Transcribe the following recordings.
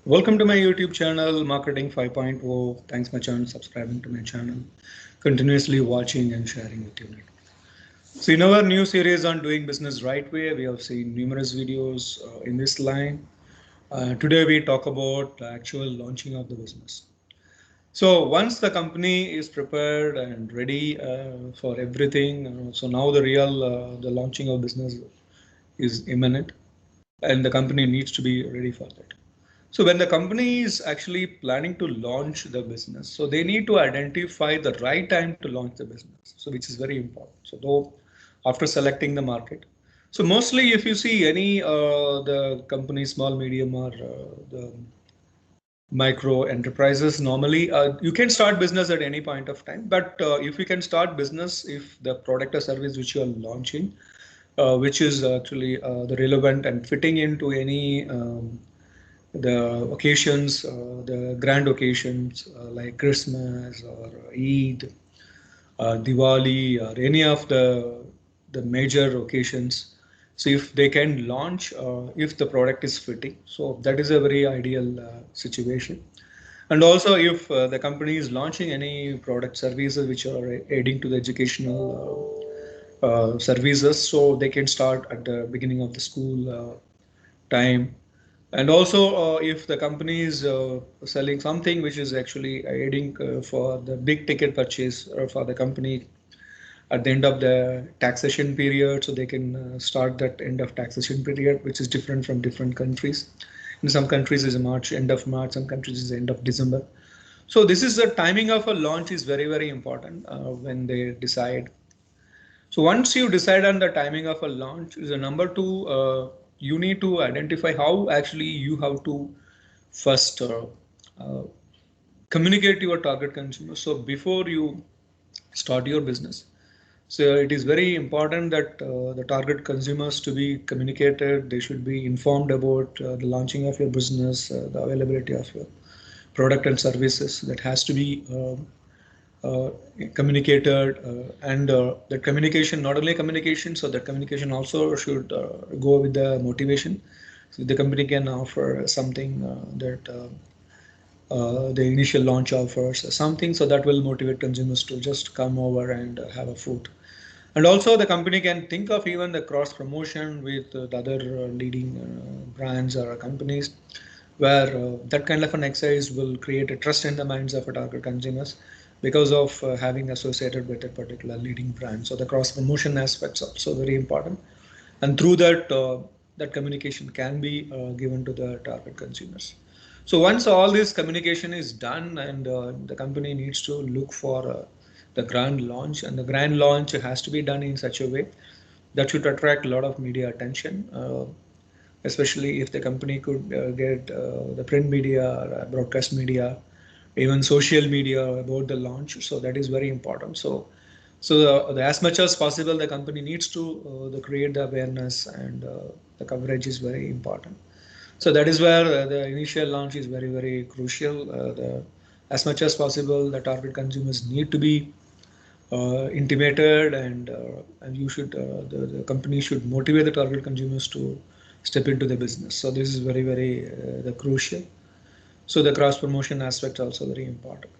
Welcome to my YouTube channel, Marketing 5.0. Thanks much on subscribing to my channel, continuously watching and sharing with you. So in our new series on doing business right way, we have seen numerous videos in this line. Today we talk about the actual launching of the business. So once the company is prepared and ready for everything, so now the launching of business is imminent, and the company needs to be ready for that. So when the company is actually planning to launch the business, so they need to identify the right time to launch the business. So which is very important. So though after selecting the market, so mostly if you see any the company, small, medium, or the micro enterprises, normally you can start business at any point of time. But if you can start business, if the product or service which you are launching, which is actually the relevant and fitting into any the occasions, the grand occasions like Christmas or Eid, Diwali, or any of the major occasions. So if they can launch, if the product is fitting, so that is a very ideal situation. And also if the company is launching any product services which are aiding to the educational services, so they can start at the beginning of the school time. And also, if the company is selling something which is actually aiding for the big ticket purchase for the company at the end of the taxation period, so they can start that end of taxation period, which is different from different countries. In some countries is March, end of March, some countries is end of December. So this is the timing of a launch is very, very important when they decide. So once you decide on the timing of a launch, is a number two, you need to identify how actually you have to first uh, communicate to your target consumer. So before you start your business, so it is very important that the target consumers to be communicated. They should be informed about the launching of your business, the availability of your product and services. That has to be uh, communicated, and that communication, not only communication, so that communication also should go with the motivation. So the company can offer something that the initial launch offers something, so that will motivate consumers to just come over and have a food. And also the company can think of even the cross promotion with the other leading brands or companies, where that kind of an exercise will create a trust in the minds of a target consumers because of having associated with a particular leading brand. So the cross promotion aspects are also very important, and through that that communication can be given to the target consumers. So once all this communication is done, and the company needs to look for the grand launch, and the grand launch has to be done in such a way that should attract a lot of media attention, especially if the company could get the print media, broadcast media, even social media about the launch. So that is very important. So as much as possible, the company needs to create the awareness, and the coverage is very important. So that is where the initial launch is very, very crucial. As much as possible, the target consumers need to be intimated, and you should the company should motivate the target consumers to step into the business. So this is very, very the crucial. So the cross promotion aspect also very important.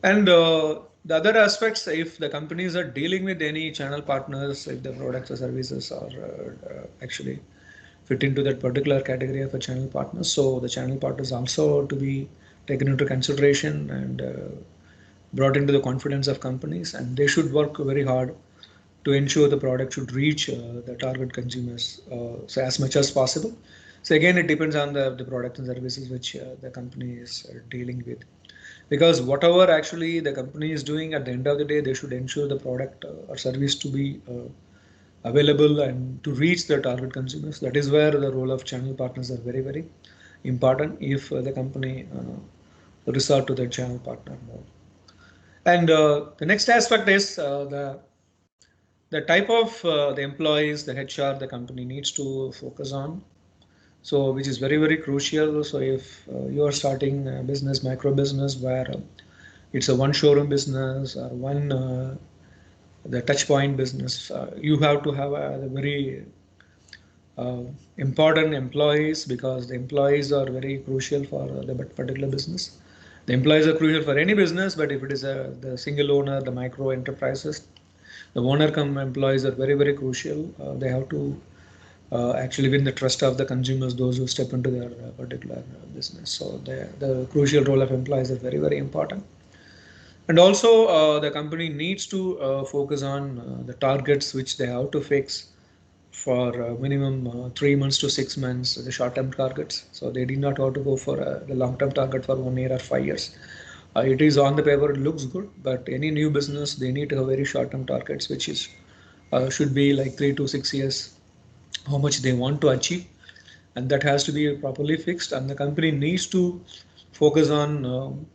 And the other aspects, if the companies are dealing with any channel partners, if the products or services are actually fit into that particular category of a channel partner, so the channel partners also to be taken into consideration and brought into the confidence of companies, and they should work very hard to ensure the product should reach the target consumers so as much as possible. So again, it depends on the product and services which the company is dealing with, because whatever actually the company is doing, at the end of the day, they should ensure the product or service to be available and to reach the target consumers. That is where the role of channel partners are very, very important if the company resort to the channel partner mode. And the next aspect is the type of the employees, the HR, the company needs to focus on. So which is very, very crucial. So if you are starting a business, micro business, where it's a one showroom business or one the touch point business, you have to have a very important employees, because the employees are very crucial for the particular business. The employees are crucial for any business, but if it is the single owner, the micro enterprises, the owner come employees are very crucial. They have to actually win the trust of the consumers, those who step into their particular business. So the crucial role of employees is very important. And also the company needs to focus on the targets which they have to fix for minimum 3 months to 6 months, the short-term targets. So they did not have to go for the long-term target for 1 year or 5 years. It is on the paper, it looks good, but any new business, they need to have very short-term targets, which is should be like 3 to 6 years, how much they want to achieve, and that has to be properly fixed. And the company needs to focus on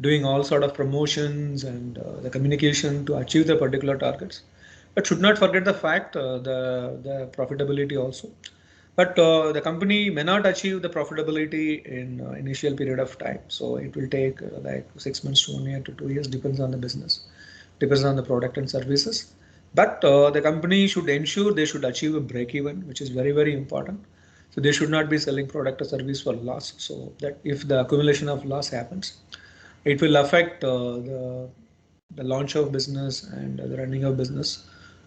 doing all sort of promotions and the communication to achieve the particular targets. But should not forget the fact the profitability also. But the company may not achieve the profitability in initial period of time. So it will take like 6 months to 1 year to 2 years, depends on the business, depends on the product and services. But the company should ensure they should achieve a break even, which is very important. So they should not be selling product or service for loss. So that if the accumulation of loss happens, it will affect the launch of business and the running of business.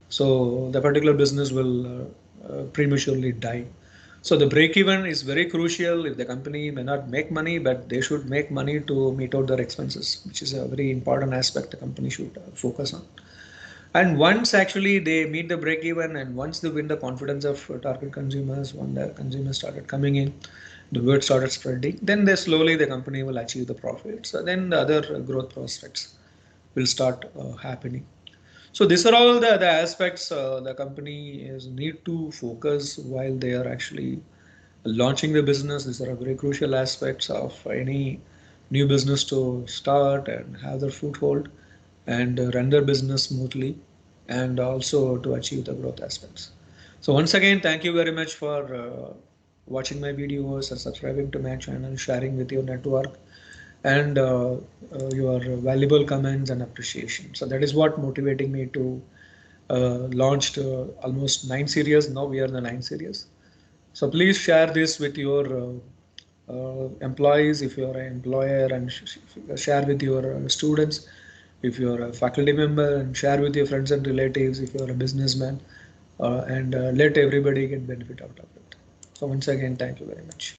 So the particular business will prematurely die. So the break even is very crucial. If the company may not make money, but they should make money to meet out their expenses, which is a very important aspect the company should focus on. And once actually they meet the break even, and once they win the confidence of target consumers, when the consumers started coming in, the word started spreading, then they slowly the company will achieve the profits. So then the other growth prospects will start happening. So these are all the aspects the company is need to focus while they are actually launching the business. These are very crucial aspects of any new business to start and have their foothold and run their business smoothly, and also to achieve the growth aspects. So once again, thank you very much for watching my videos and subscribing to my channel, sharing with your network, and your valuable comments and appreciation. So that is what motivating me to launched almost 9 series. Now we are in the 9 series. So please share this with your employees if you are an employer, and share with your students if you are a faculty member, and share with your friends and relatives if you are a businessman, and let everybody get benefit out of it. So once again, thank you very much.